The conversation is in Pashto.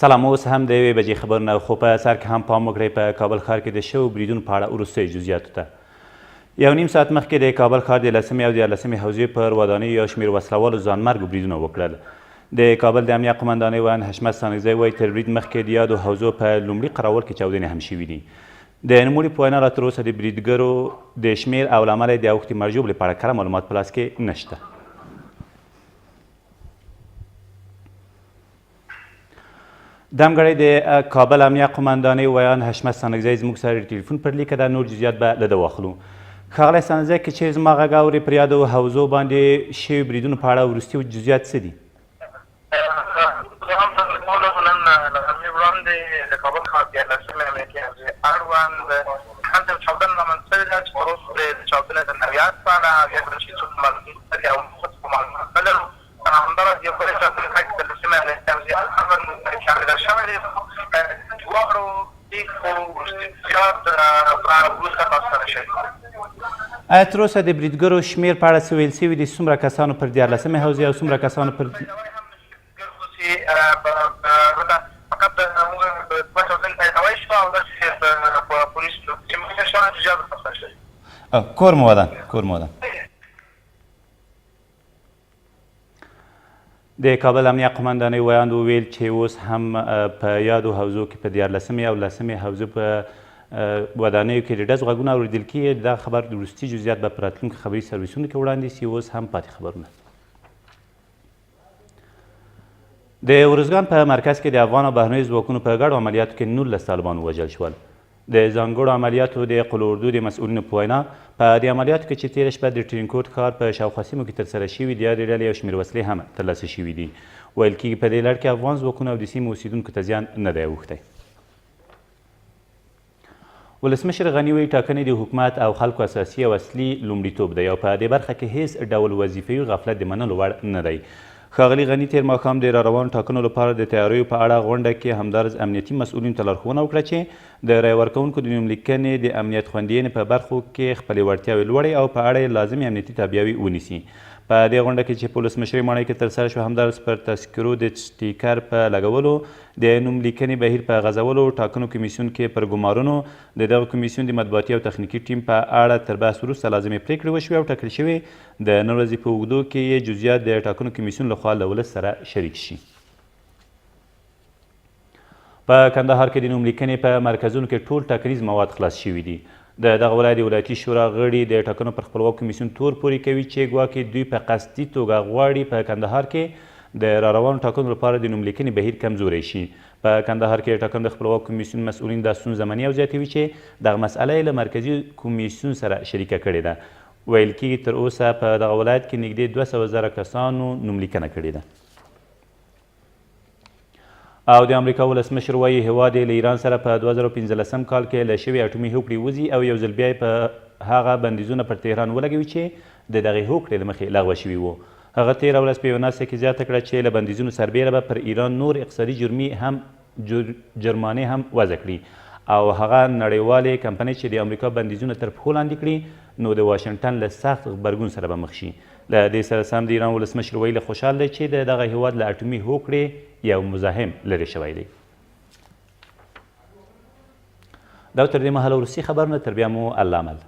سلام. اوس هم د 1 بجې خبرونه خو په سر کې هم پام وکړئ په کابل ښار کې د شویو بریدونو په اړه وروستیو جزئیاتو ته. 1.5 ساعت مخکې د کابل ښار د 10مې او 14مې حوزې پر ودانیو یو شمېر وسلوالو ځانمرګو بریدونه وکړل. د کابل د امنیه قمندانۍ ویاند حشمت ستانکزی وایي تر برید مخکې د یادو حوزو په لومړي قراول کې چاودنې هم شوي دي. د نوموړي په وینا لا تراوسه د بریدګرو د شمېر او له امله د اوښتې مرجوب لپاره کره معلومات په لاس کې نشته. دمګړی د کابل امنیه قمندانۍ ویاند حشمت ستانکزی زموږ سره د ټلیفون پر لیکه ده. نور جزئیات به له ده واخلو. ښاغلی ستانکزی که چیرې زما غږ اورې پر یادو حوزو باندې شوي بریدونو په اړه وروستي جزئیات څه دي؟ د کابل ښار 14مې امنیتي حوزې اړوند هلته چاودنه رامنځته شوې ده چې تر اوسه پورې د چاودنې د نوعیت په اړه یا کوم شي څوک معلومات لري او موږ معلومات نه لرو. همداراز یو بلې چاودنې ښایي چې د 10مې امنیتي حوزې اړوند چاودنه شوې ده. دواړو پیښو وروستیات وروسته ترسره شوي. آیا تر اوسه د بریدګرو شمېر په اړه څه ویل سوي دي؟ څومره کسانو پر 14مې حوزې او څومره کسانو پر کور مو ودان د کابل امنیه قمندانۍ ویاند وویل چې اوس هم په یادو حوزو کې په 14مې او 10مې حوزو په ودانیو کې د ډزو غږونه اورېدل کېږي. دغه خبر د وروستي جزئیات به په راتلونکو خبري سرویسونو کې وړاندې سي. اوس هم پاتې خبرونه. د ارزګان په مرکز کې د افغان او بهرنیو ځواکونو په ګډو عملیاتو کې 19 طالبان ووژل شول. د ځانګړو عملیاتو د قل اردو د مسؤلینو په وینا په دې عملیاتو کې چې تېره شپه د ټرینکوټ ښار په شاوخوا سیمو کې ترسره شوي د یادې ډلې یو شمېر وسلې هم ترلاسه شوي دي. ویل کېږي په دې لړ کې افغان ځواکونو او د سیمې اوسېدونکو ته زیان نه دی اوښتی. ولسمشر غني وایي ټاکنې د حکومت او خلکو اساسي او اصلي لومړیتوب دی او په دې برخه کې هیڅ ډول وظیفوي غفلت د منلو وړ نه دی. ښاغلي غني تېر ماښام د راروانو ټاکنو لپاره د تیاریو په اړه غونډه کې همدارز امنیتي مسؤلینو ته لارښوونه وکړه چې د رایې ورکوونکو د نوملیکنې د امنیت خوندیینې په برخو کې خپلې وړتیاوې لوړې او په اړه یې لازمې امنیتي تابعیاوې ونیسي. په دې غونډه کې چې په ولسمشرۍ ماڼۍ کې ترسره شوه همدارس پر تذکرو د سټیکر په لګولو، د نوملیکنې بهیر په غځولو، ټاکنو کمیسیون کې پر ګمارنو، د دغه کمیسیون د مطبوعاتي او تخنیکي ټیم په اړه تر بحث وروسته لازمې پرېکړې وشوې او ټاکل شوې د نن ورځې په اوږدو کې یې جزئیات د ټاکنو کمیسیون لخوا له ولس سره شریک شي. په کندهار کې د نوملیکنې په مرکزونو کې ټول ټاکنیز مواد خلاص شوي دي. د دغه ولایت د ولایتي شورا غړي د ټاکنو پر خپلواک کمیسیون تور پورې کوي چې ګواکې دوی په قصدي توګه غواړي په کندهار کې د راروانو ټاکنو لپاره د نوملیکنې بهیر کمزوری شي. په کندهار کې ټاکنو د خپلواک کمیسیون مسؤلین دا ستونزه مني او زیاتوي چې دغه مسئله یې له مرکزي کمیسیون سره شریکه کړې ده. ویل کېږي تر اوسه په دغه ولایت کې نږدې 200,000 کسانو نوملیکنه کړې ده. او د امریکا ولسمشر وایي هیواد یې له ایران سره په 2015 کال کې له شوې اټومي هوکړې وځي او یو ځل بیا یې په هغه بندیزونه پر تهران ولګوي چې د دغې هوکړې له مخې لغوه شوي وو. هغه تېره ورځ په یوه ناسته کې زیاته کړه چې له بندیزونو سربیره به پر ایران نور اقتصادي جرمانې هم وضع کړي او هغه نړیوالې کمپنۍ چې د امریکا بندیزونه تر پښو لاندې کړي نو د واشنګټن له سخت غبرګون سره به مخ شي. له دې سره سم د ایران ولسمشر ویلي خوشحال دی چې د دغه هیواد له اټومي هوکړې یو مزاحم لرې شوی دی. دا تر دې مهاله وروستي خبرونه، تر بیا مو الله امل.